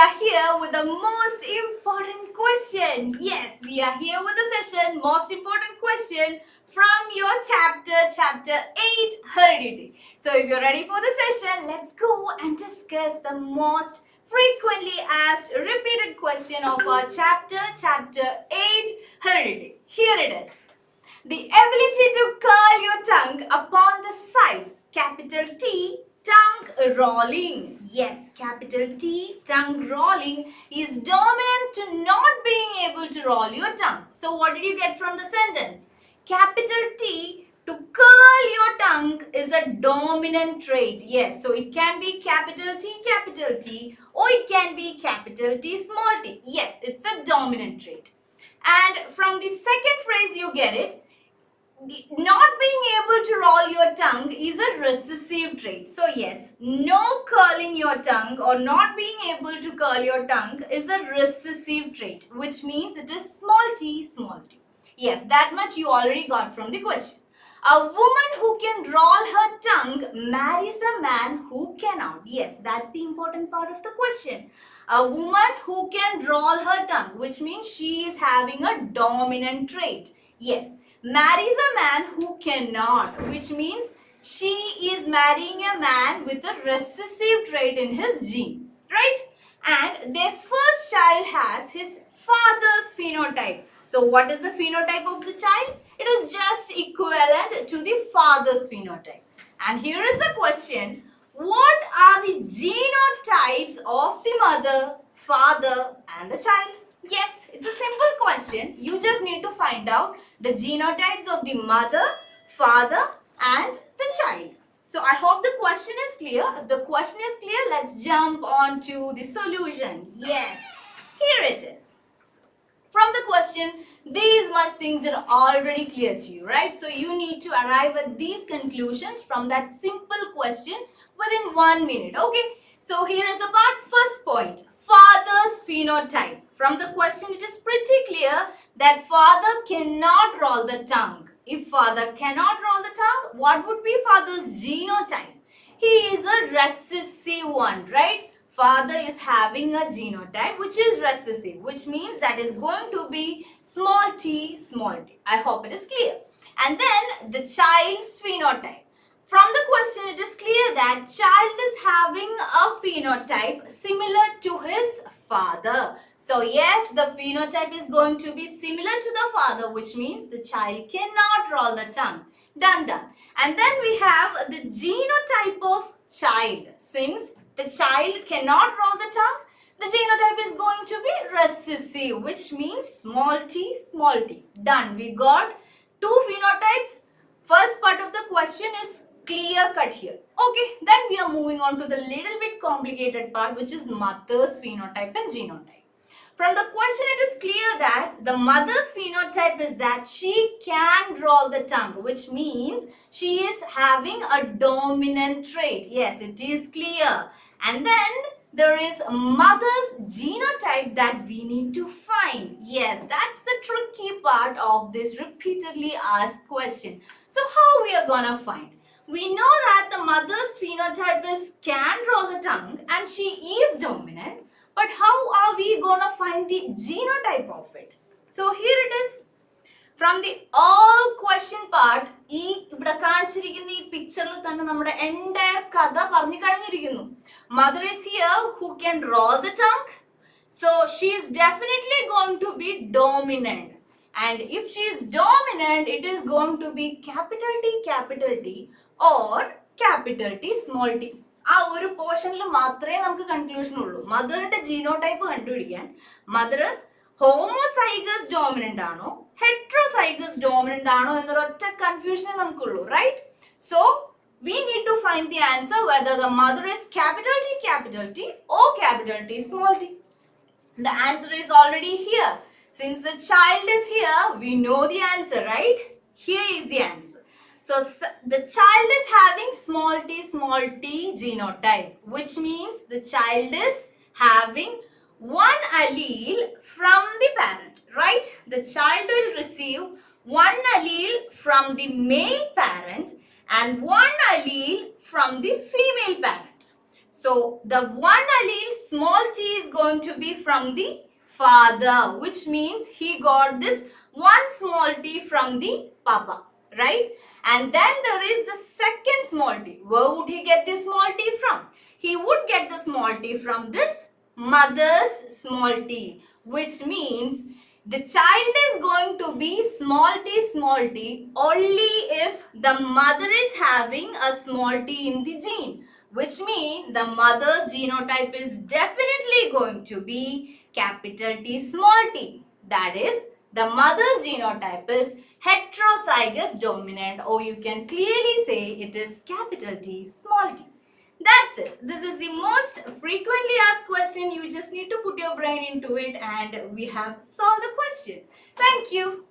are here with the most important question. Yes, we are here with the session, most important question from your chapter 8, Heredity. So if you're ready for the session, let's go and discuss the most frequently asked repeated question of our chapter 8, Heredity. Here it is. The ability to curl your tongue upon the sides, capital T, tongue rolling. Yes, capital T, tongue rolling is dominant to not being able to roll your tongue. So what did you get from the sentence? Capital T, to curl your tongue is a dominant trait. Yes, so it can be capital T, or it can be capital T, small t. Yes, it's a dominant trait. And from the second phrase you get it, not being able to roll your tongue is a recessive trait. So yes, no curling your tongue or not being able to curl your tongue is a recessive trait, which means it is small t. Yes, that much you already got from the question. A woman who can roll her tongue marries a man who cannot. Yes, that's the important part of the question. A woman who can roll her tongue, which means she is having a dominant trait. Yes, marries a man who cannot, which means she is marrying a man with a recessive trait in his gene, right? And their first child has his father's phenotype. So what is the phenotype of the child? It is just equivalent to the father's phenotype. And here is the question. What are the genotypes of the mother, father and the child? Yes, it's a simple question. You just need to find out the genotypes of the mother, father and the child. So I hope the question is clear. If the question is clear, let's jump on to the solution. Yes, here it is. From the question, these much things are already clear to you, right? So you need to arrive at these conclusions from that simple question within 1 minute, okay? So here is the part. First point, father's phenotype. From the question, it is pretty clear that father cannot roll the tongue. If father cannot roll the tongue, what would be father's genotype? He is a recessive one, right? Father is having a genotype which is recessive, which means that is going to be small t. I hope it is clear. And then the child's phenotype. From the question, it is clear that child is having a phenotype similar to his father. So yes, the phenotype is going to be similar to the father, which means the child cannot roll the tongue. Done. And then we have the genotype of child. Since the child cannot roll the tongue, the genotype is going to be recessive, which means small t. Done. We got two phenotypes. First part of the question is clear cut here. Okay, then we are moving on to the little bit complicated part, which is mother's phenotype and genotype. From the question, it is clear that the mother's phenotype is that she can roll the tongue, which means she is having a dominant trait. Yes, it is clear. And then there is mother's genotype that we need to find. Yes, that's the tricky part of this repeatedly asked question. So how we are gonna find? We know that the mother's phenotype is can roll the tongue and she is dominant. But how are we gonna find the genotype of it? So here it is. From the all question part, ഇവിടെ കാണിച്ചിരിക്കുന്ന ഈ പിക്ചറിൽ തന്നെ നമ്മുടെ entire കഥ പറഞ്ഞു കഴിഞ്ഞിരിക്കുന്നു. Mother is here who can roll the tongue. So she is definitely going to be dominant. And if she is dominant, it is going to be capital T or capital T small t. ആ ഒരു പോർഷനിൽ മാത്രമേ നമുക്ക് conclusion ഉള്ളൂ. മദറിന്റെ genotype കണ്ടുപിടിക്കാൻ mother homozygous dominant ആണോ heterozygous dominant ആണോ എന്നൊരൊറ്റ കൺഫ്യൂഷനേ നമുക്കുള്ളൂ, right? So we need to find the answer whether the mother is capital T or capital T small t. The answer is already here. Since the child is here, we know the answer, right? Here is the answer. So the child is having small t genotype, which means the child is having one allele from the parent, right? The child will receive one allele from the male parent and one allele from the female parent. So the one allele small t is going to be from the father, which means he got this one small t from the papa, right? And then there is the second small t. Where would he get this small t from? He would get the small t from this mother's small t, which means the child is going to be small t only if the mother is having a small t in the gene, which means the mother's genotype is definitely going to be capital T small t. That is, the mother's genotype is heterozygous dominant, or you can clearly say it is capital T small t. That's it. This is the most frequently asked question. You just need to put your brain into it and we have solved the question. Thank you.